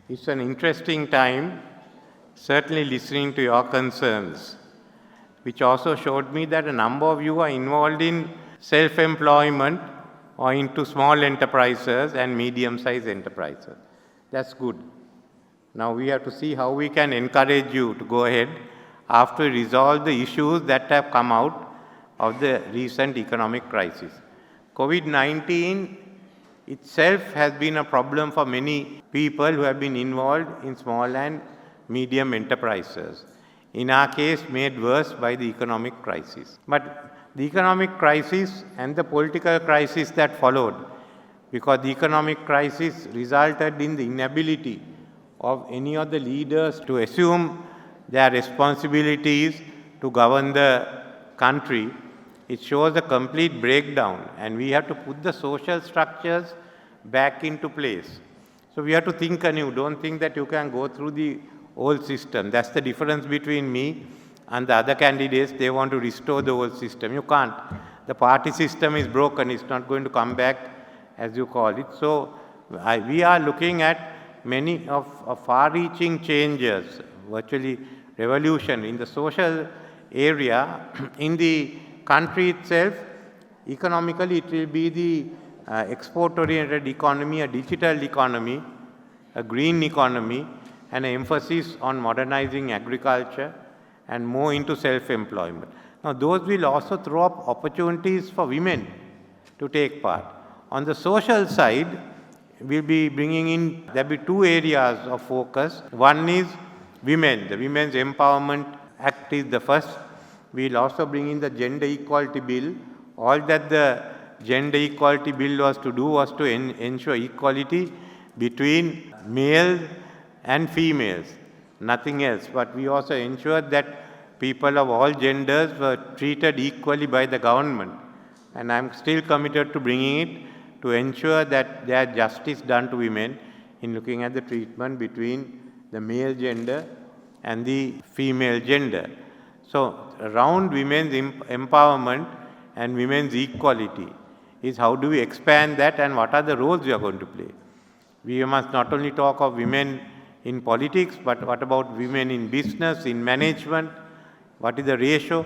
It's an interesting time, certainly listening to your concerns, which also showed me that a number of you are involved in self-employment or into small enterprises and medium-sized enterprises. That's good. Now we have to see how we can encourage you to go ahead after we resolve the issues that have come out of the recent economic crisis. COVID-19 itself has been a problem for many people who have been involved in small and medium enterprises. In our case, made worse by the economic crisis. But the economic crisis and the political crisis that followed, because the economic crisis resulted in the inability of any of the leaders to assume their responsibilities to govern the country, it shows a complete breakdown, and we have to put the social structures back into place. So we have to think anew. Don't think that you can go through the old system. That's the difference between me and the other candidates. They want to restore the old system. You can't. The party system is broken. It's not going to come back, as you call it. So we are looking at many of far-reaching changes, virtually revolution in the social area. In the country itself, economically it will be the export-oriented economy, a digital economy, a green economy, and an emphasis on modernizing agriculture and more into self-employment. Now those will also throw up opportunities for women to take part. On the social side, we'll be bringing in, there'll be two areas of focus. One is women. The Women's Empowerment Act is the first. We'll also bring in the Gender Equality Bill. All that the Gender Equality Bill was to do was to ensure equality between males and females, nothing else. But we also ensured that people of all genders were treated equally by the government. And I'm still committed to bringing it to ensure that there is justice done to women in looking at the treatment between the male gender and the female gender. So around women's empowerment and women's equality is how do we expand that and what are the roles we are going to play. We must not only talk of women in politics, but what about women in business, in management? What is the ratio?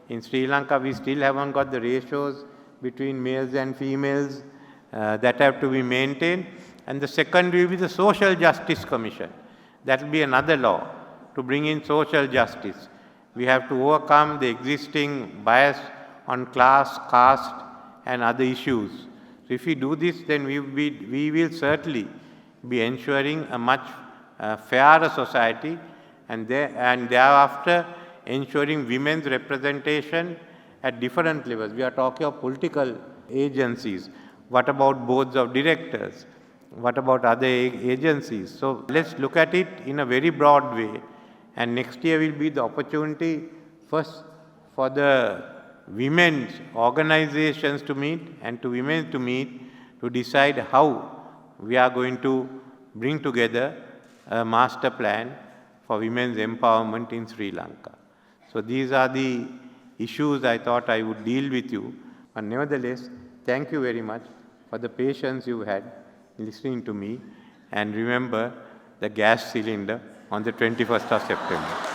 In Sri Lanka, we still haven't got the ratios between males and females that have to be maintained. And the second will be the Social Justice Commission. That will be another law to bring in social justice. We have to overcome the existing bias on class, caste, and other issues. So if we do this, then we will certainly be ensuring a much fairer society, and thereafter ensuring women's representation at different levels. We are talking of political agencies. What about boards of directors? What about other agencies? So let's look at it in a very broad way. And next year will be the opportunity first for the women's organizations to meet and to women to meet to decide how we are going to bring together a master plan for women's empowerment in Sri Lanka. So these are the issues I thought I would deal with you. But nevertheless, thank you very much for the patience you had listening to me. And remember the gas cylinder on the 21st of September.